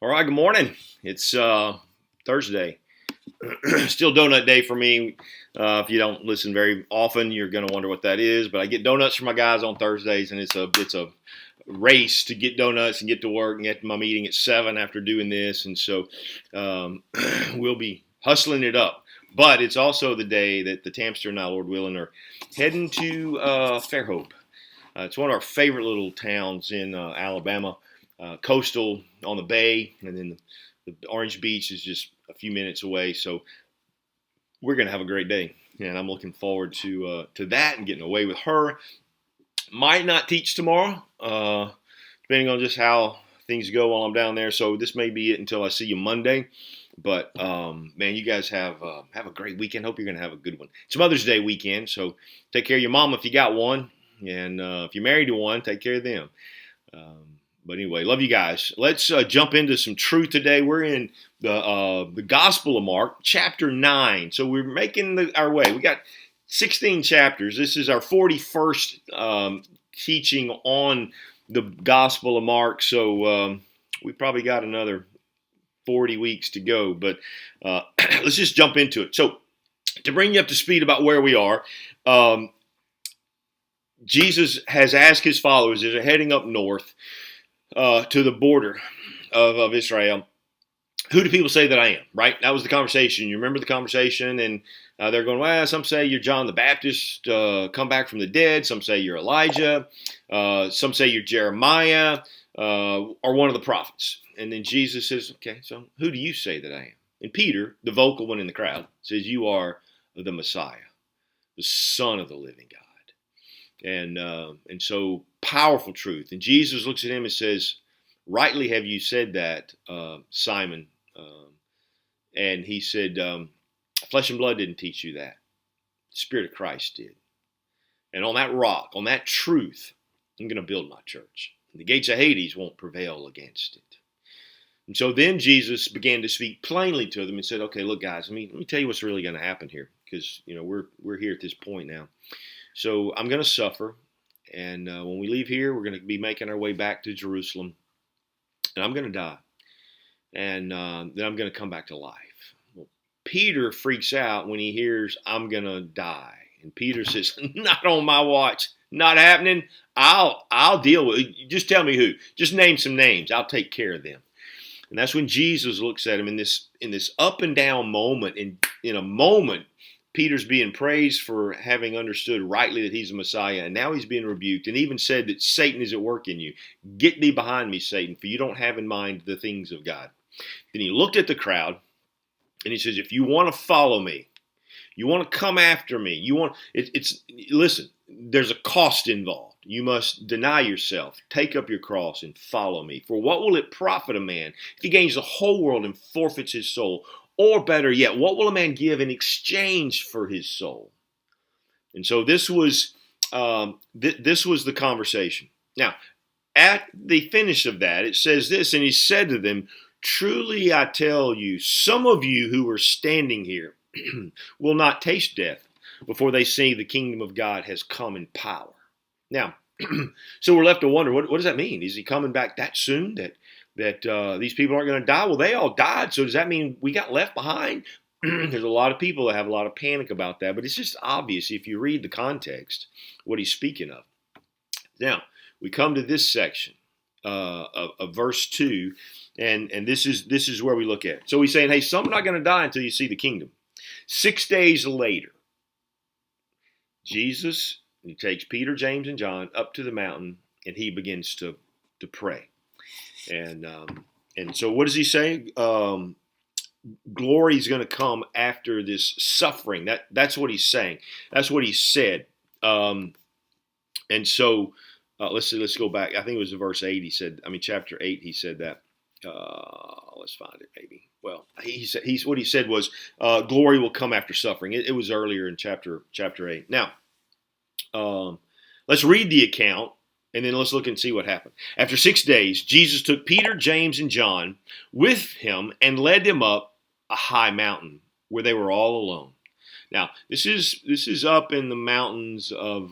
All right, good morning. It's Thursday. Still donut day for me. If you don't listen very often, you're going to wonder what that is. But I get donuts for my guys on Thursdays, and it's a race to get donuts and get to work and get to my meeting at 7 after doing this. And so we'll be hustling it up. But it's also the day that the Tamster and I, Lord willing, are heading to Fairhope. It's one of our favorite little towns in Alabama. Coastal on the bay, and then the Orange Beach is just a few minutes away. So we're going to have a great day, and I'm looking forward to that and getting away with her. Might not teach tomorrow, depending on just how things go while I'm down there. So this may be it until I see you Monday. But man, you guys have a great weekend. Hope you're going to have a good one. It's Mother's Day weekend, so take care of your mom if you got one, and if you're married to one, take care of them. But anyway, love you guys. Let's jump into some truth today. We're in the Gospel of Mark, chapter 9. So we're making our way. We got 16 chapters. This is our 41st teaching on the Gospel of Mark. So we probably got another 40 weeks to go. But let's just jump into it. So to bring you up to speed about where we are, Jesus has asked his followers as they're heading up north, to the border of Israel, who do people say that I am, right? That was the conversation. You remember the conversation, and they're going, well, some say you're John the Baptist, come back from the dead. Some say you're Elijah. Some say you're Jeremiah, or one of the prophets. And then Jesus says, okay, so who do you say that I am? And Peter, the vocal one in the crowd, says, you are the Messiah, the Son of the living God. And so powerful truth. And Jesus looks at him and says, rightly have you said that, Simon. And he said, flesh and blood didn't teach you that. The Spirit of Christ did. And on that rock, on that truth, I'm going to build my church. And the gates of Hades won't prevail against it. And so then Jesus began to speak plainly to them and said, okay, look, guys, let me tell you what's really going to happen here. Because, we're here at this point now. So I'm going to suffer, and when we leave here, we're going to be making our way back to Jerusalem, and I'm going to die, and then I'm going to come back to life. Well, Peter freaks out when he hears I'm going to die, and Peter says, not on my watch, not happening. I'll deal with it. Just tell me who. Just name some names. I'll take care of them. And that's when Jesus looks at him in this up and down moment. In a moment, Peter's being praised for having understood rightly that he's a Messiah, and now he's being rebuked, and even said that Satan is at work in you. Get thee behind me, Satan, for you don't have in mind the things of God. Then he looked at the crowd, and he says, if you want to follow me, you want to come after me, listen, there's a cost involved. You must deny yourself, take up your cross, and follow me. For what will it profit a man if he gains the whole world and forfeits his soul? Or better yet, what will a man give in exchange for his soul? And so this was the conversation. Now, at the finish of that, it says this, and he said to them, truly I tell you, some of you who are standing here will not taste death before they see the kingdom of God has come in power. Now, so we're left to wonder, what does that mean? Is he coming back that soon that these people aren't going to die? Well, they all died, so does that mean we got left behind? There's a lot of people that have a lot of panic about that, but it's just obvious if you read the context what he's speaking of. Now, we come to this section of verse 2, and this is where we look at it. So he's saying, hey, some are not going to die until you see the kingdom. 6 days later, Jesus, he takes Peter, James, and John up to the mountain, and he begins to pray. And so what does he say? Glory is going to come after this suffering. That's what he's saying. That's what he said. And so let's go back. I think it was verse 8. Chapter 8. He said that. Let's find it. Maybe. Well, what he said was glory will come after suffering. It was earlier in chapter 8. Now, let's read the account. And then let's look and see what happened. After 6 days, Jesus took Peter, James, and John with him and led them up a high mountain where they were all alone. Now, this is up in the mountains of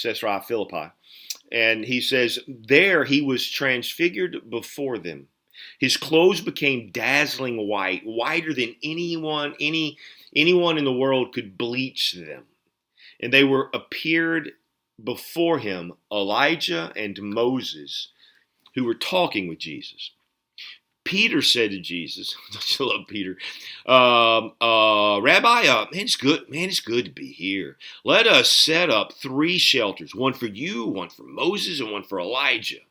Caesarea Philippi. And he says, there he was transfigured before them. His clothes became dazzling white, whiter than anyone in the world could bleach them. And they appeared before him Elijah and Moses, who were talking with Jesus. Peter said to Jesus, "Don't you love Peter? Rabbi, it's good to be here. Let us set up 3 shelters, one for you, one for Moses, and one for Elijah."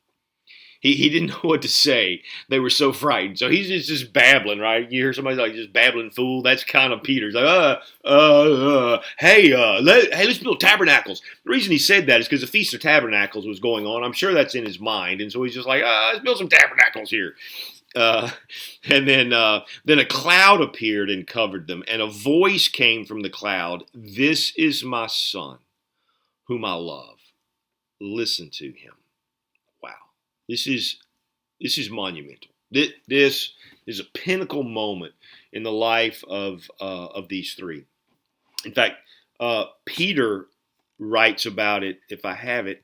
He didn't know what to say. They were so frightened. So he's just babbling, right? You hear somebody like just babbling fool. That's kind of Peter's like, hey, let's build tabernacles. The reason he said that is because the Feast of Tabernacles was going on. I'm sure that's in his mind. And so he's just like, let's build some tabernacles here. And then a cloud appeared and covered them. And a voice came from the cloud. "This is my son, whom I love. Listen to him." This is monumental. This is a pinnacle moment in the life of these 3. In fact, Peter writes about it. If I have it,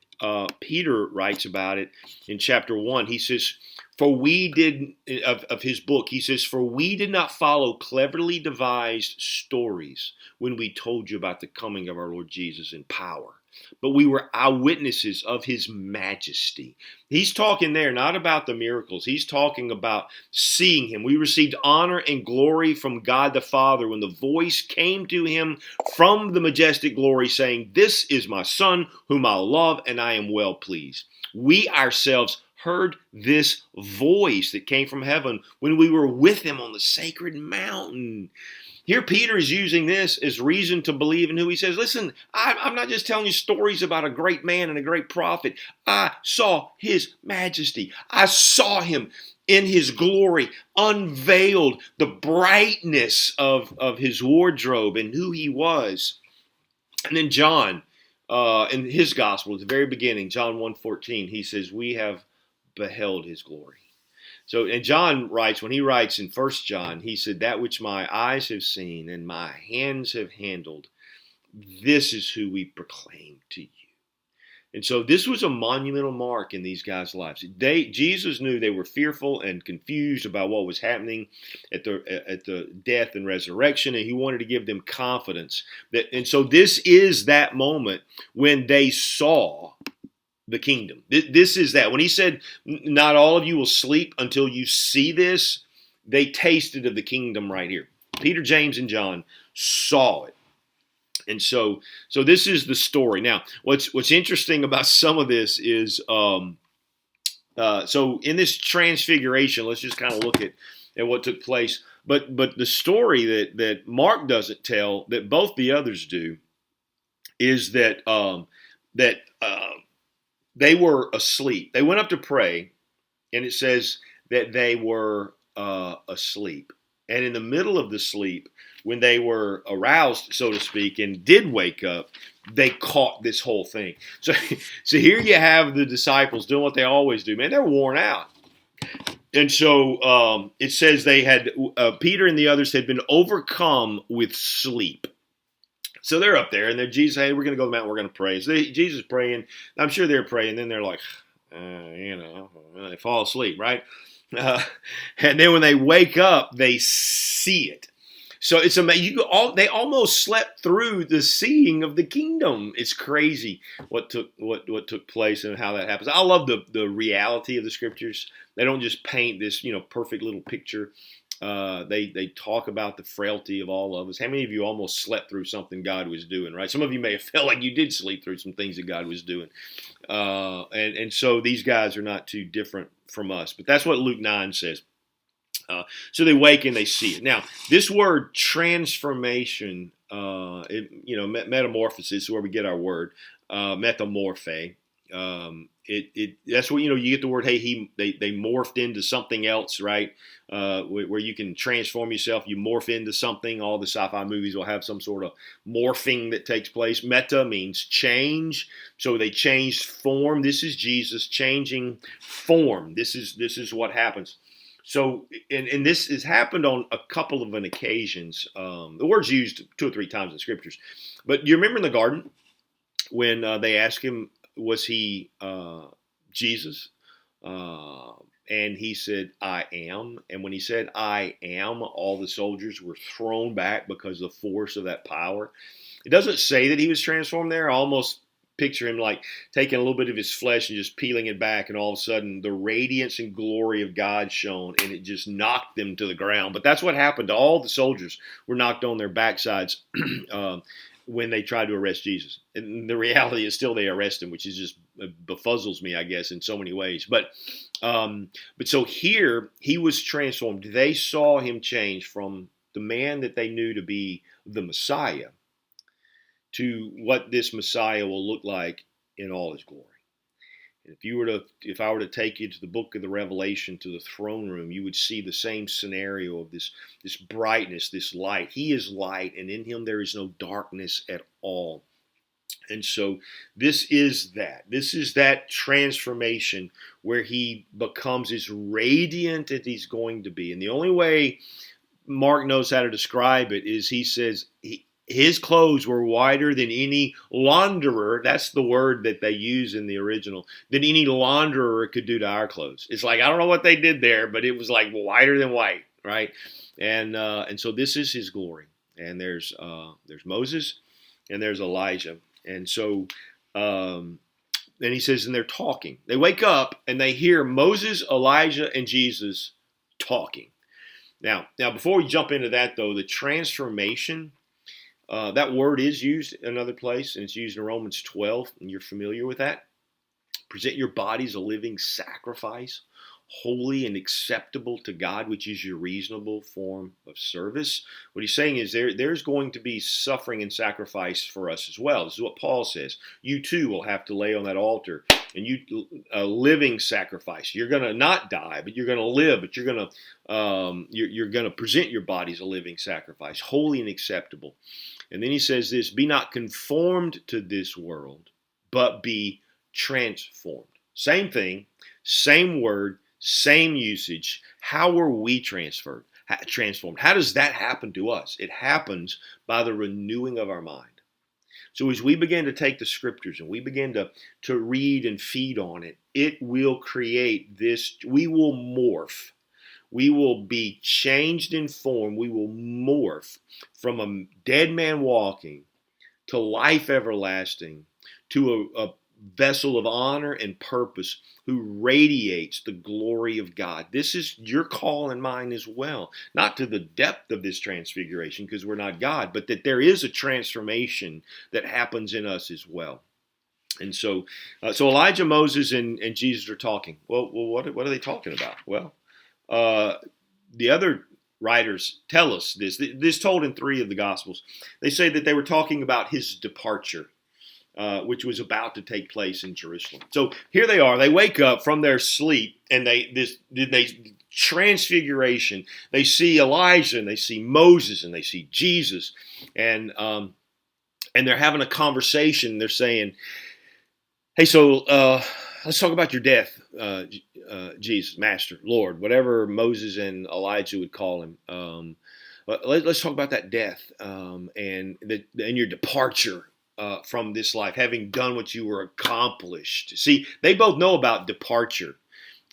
Peter writes about it in chapter 1. He says, "For we did," of his book, he says, "For we did not follow cleverly devised stories when we told you about the coming of our Lord Jesus in power, but we were eyewitnesses of his majesty." He's talking there not about the miracles. He's talking about seeing him. We received honor and glory from God the Father when the voice came to him from the majestic glory saying, "This is my son whom I love and I am well pleased." We ourselves heard this voice that came from heaven when we were with him on the sacred mountain. Here Peter is using this as reason to believe in who he says, listen, I'm not just telling you stories about a great man and a great prophet. I saw his majesty. I saw him in his glory, unveiled the brightness of his wardrobe and who he was. And then John, in his gospel, at the very beginning, John 1:14, he says, "We have beheld his glory." So, and John writes, when he writes in 1 John, he said, "That which my eyes have seen and my hands have handled, this is who we proclaim to you." And so this was a monumental mark in these guys' lives. Jesus knew they were fearful and confused about what was happening at the death and resurrection, and he wanted to give them confidence. And so this is that moment when they saw the kingdom. This is that. When he said, "Not all of you will sleep until you see this," they tasted of the kingdom right here. Peter, James, and John saw it. And so this is the story. Now, what's interesting about some of this is, so in this transfiguration, let's just kind of look at what took place. But the story that Mark doesn't tell, that both the others do, is that they were asleep. They went up to pray, and it says that they were asleep. And in the middle of the sleep, when they were aroused, so to speak, and did wake up, they caught this whole thing. So here you have the disciples doing what they always do. Man, they're worn out. And so it says they had, Peter and the others had been overcome with sleep. So they're up there, and then Jesus, "Hey, we're going to go to the mountain, we're going to pray." So Jesus is praying. I'm sure they're praying. Then they're like, they fall asleep, right? And then when they wake up, they see it. So it's amazing. They almost slept through the seeing of the kingdom. It's crazy what took place and how that happens. I love the reality of the scriptures. They don't just paint this perfect little picture. They talk about the frailty of all of us. How many of you almost slept through something God was doing, right? Some of you may have felt like you did sleep through some things that God was doing. And so these guys are not too different from us. But that's what Luke 9 says. So they wake and they see it. Now, this word transformation, metamorphosis is where we get our word, metamorphe. That's what you get the word. Hey, they morphed into something else, right? Where you can transform yourself, you morph into something. All the sci-fi movies will have some sort of morphing that takes place. Meta means change, so they changed form. This is Jesus changing form. This is what happens. So, and this has happened on a couple of occasions. The word's used 2 or 3 times in scriptures. But you remember in the garden when they asked him, was he Jesus? And he said, I am. And when he said, I am, all the soldiers were thrown back because of the force of that power. It doesn't say that he was transformed there. I almost picture him like taking a little bit of his flesh and just peeling it back, and all of a sudden the radiance and glory of God shone, and it just knocked them to the ground. But that's what happened to all the soldiers. Were knocked on their backsides when they tried to arrest Jesus. And the reality is still they arrest him, which is just befuzzles me, I guess, in so many ways. But so here he was transformed. They saw him change from the man that they knew to be the Messiah to what this Messiah will look like in all his glory. And if I were to take you to the book of the Revelation, to the throne room, you would see the same scenario of this brightness, this light. He is light, and in him there is no darkness at all. And so this is that transformation where he becomes as radiant as he's going to be. And the only way Mark knows how to describe it is he says his clothes were whiter than any launderer. That's the word that they use in the original. Than any launderer could do to our clothes. It's like, I don't know what they did there, but it was like whiter than white, right? And so this is his glory. And there's Moses and there's Elijah. And so then he says, and they're talking. They wake up and they hear Moses, Elijah, and Jesus talking. Now, before we jump into that, though, the transformation, that word is used in another place, and it's used in Romans 12, and you're familiar with that. Present your bodies a living sacrifice, holy and acceptable to God, which is your reasonable form of service. What he's saying is there's going to be suffering and sacrifice for us as well. This is what Paul says. You too will have to lay on that altar, and a living sacrifice. You're going to not die, but you're going to live. But you're going to present your bodies a living sacrifice, holy and acceptable. And then he says this: be not conformed to this world, but be transformed. Same thing, same word, same usage. How were we transformed? How does that happen to us? It happens by the renewing of our mind. So as we begin to take the scriptures and we begin to read and feed on it, it will create this. We will morph. We will be changed in form. We will morph from a dead man walking to life everlasting, to a vessel of honor and purpose who radiates the glory of God. This is your call and mine as well. Not to the depth of this transfiguration, because we're not God, but that there is a transformation that happens in us as well. And so Elijah, Moses, and Jesus are talking. Well, what are they talking about? Well, the other writers tell us this told in 3 of the Gospels. They say that they were talking about his departure, which was about to take place in Jerusalem. So here they are. They wake up from their sleep, and they transfiguration. They see Elijah, and they see Moses, and they see Jesus, and they're having a conversation. They're saying, "Hey, so let's talk about your death, Jesus, Master, Lord, whatever Moses and Elijah would call him. Let's talk about that death and your departure." From this life, having done what you were accomplished. See, they both know about departure.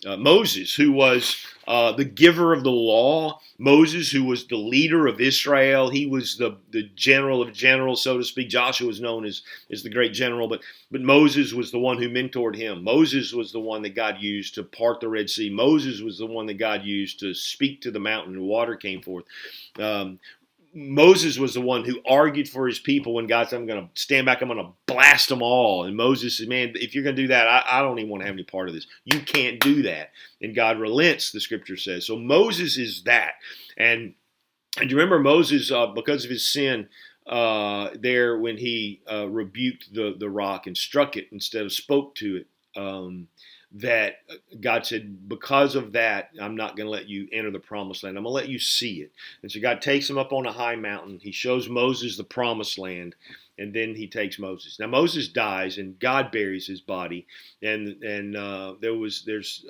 Moses, who was the giver of the law, Moses, who was the leader of Israel, he was the general of generals, so to speak. Joshua was known as the great general, but Moses was the one who mentored him. Moses was the one that God used to part the Red Sea. Moses was the one that God used to speak to the mountain and water came forth. Moses was the one who argued for his people when God said, I'm going to stand back, I'm going to blast them all. And Moses said, man, if you're going to do that, I don't even want to have any part of this. You can't do that. And God relents, the scripture says. So Moses is that. And you remember Moses, because of his sin, there when he rebuked the rock and struck it instead of spoke to it, that God said, because of that, I'm not going to let you enter the promised land. I'm going to let you see it. And so God takes him up on a high mountain. He shows Moses the promised land, and then he takes Moses. Now Moses dies, and God buries his body. And there's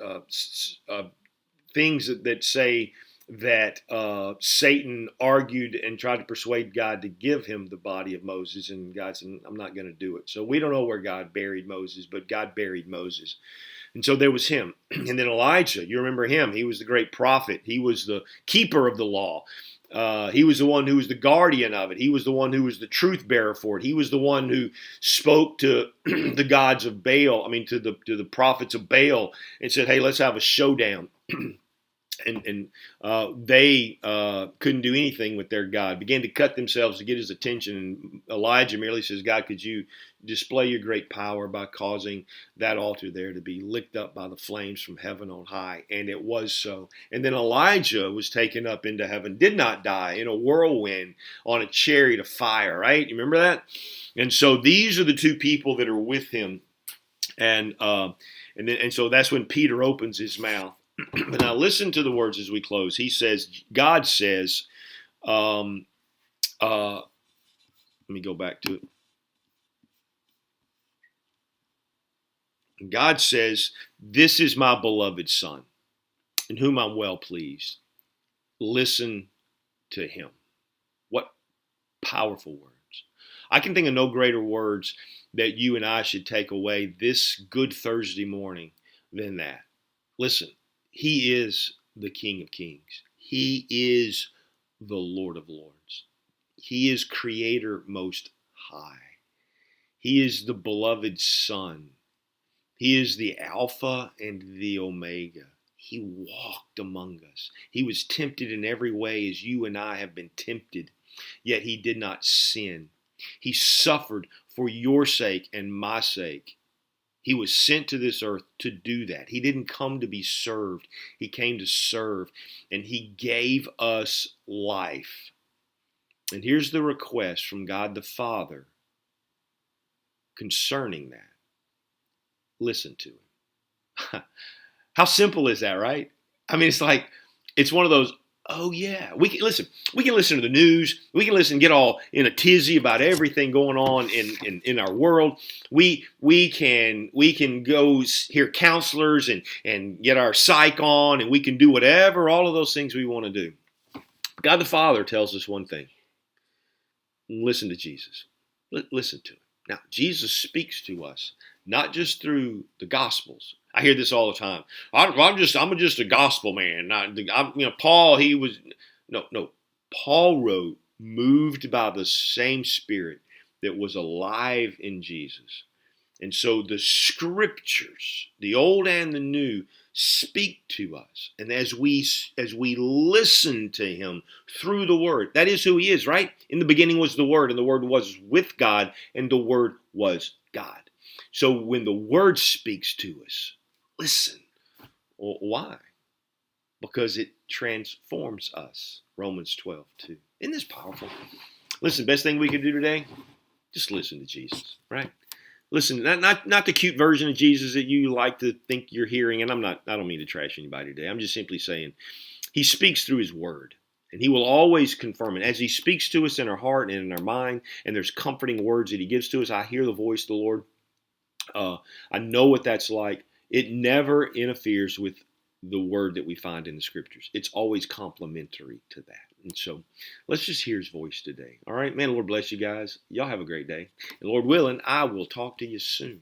things that say that Satan argued and tried to persuade God to give him the body of Moses, and God said, I'm not going to do it. So we don't know where God buried Moses, but God buried Moses. And so there was him. And then Elijah, you remember him. He was the great prophet. He was the keeper of the law. He was the one who was the guardian of it. He was the one who was the truth bearer for it. He was the one who spoke to the gods of Baal, to the prophets of Baal, and said, hey, let's have a showdown. And they couldn't do anything with their God, began to cut themselves to get his attention. And Elijah merely says, God, could you display your great power by causing that altar there to be licked up by the flames from heaven on high? And it was so. And then Elijah was taken up into heaven, did not die, in a whirlwind on a chariot of fire, right? You remember that? And so these are the two people that are with him. And so that's when Peter opens his mouth. But now listen to the words as we close. He says, God says, let me go back to it. God says, this is my beloved son, in whom I'm well pleased. Listen to him. What powerful words. I can think of no greater words that you and I should take away this Good Thursday morning than that. Listen. He is the King of Kings. He is the Lord of Lords. He is Creator Most High. He is the beloved Son. He is the Alpha and the Omega. He walked among us. He was tempted in every way as you and I have been tempted, yet he did not sin. He suffered for your sake and my sake. He was sent to this earth to do that. He didn't come to be served. He came to serve, and he gave us life. And here's the request from God the Father concerning that. Listen to him. How simple is that, right? It's one of those, oh yeah, we can listen to the news. We can get all in a tizzy about everything going on in our world. We can go hear counselors and get our psych on, and we can do whatever, all of those things we want to do. God the Father tells us one thing. Listen to Jesus. Listen to him. Now, Jesus speaks to us, not just through the Gospels. I hear this all the time. I'm just a gospel man. Paul, he was no. Paul wrote, moved by the same Spirit that was alive in Jesus. And so the Scriptures, the Old and the New, speak to us. And as we listen to him through the Word, that is who he is, right? In the beginning was the Word, and the Word was with God, and the Word was God. So when the Word speaks to us, listen. Well, why? Because it transforms us. Romans 12:2. Isn't this powerful? Listen, best thing we can do today, just listen to Jesus, right? Listen, not the cute version of Jesus that you like to think you're hearing. And I don't mean to trash anybody today. I'm just simply saying he speaks through his word. And he will always confirm it. As he speaks to us in our heart and in our mind, and there's comforting words that he gives to us, I hear the voice of the Lord. I know what that's like. It never interferes with the word that we find in the Scriptures. It's always complementary to that. And so let's just hear his voice today. All right, man, Lord bless you guys. Y'all have a great day. And Lord willing, I will talk to you soon.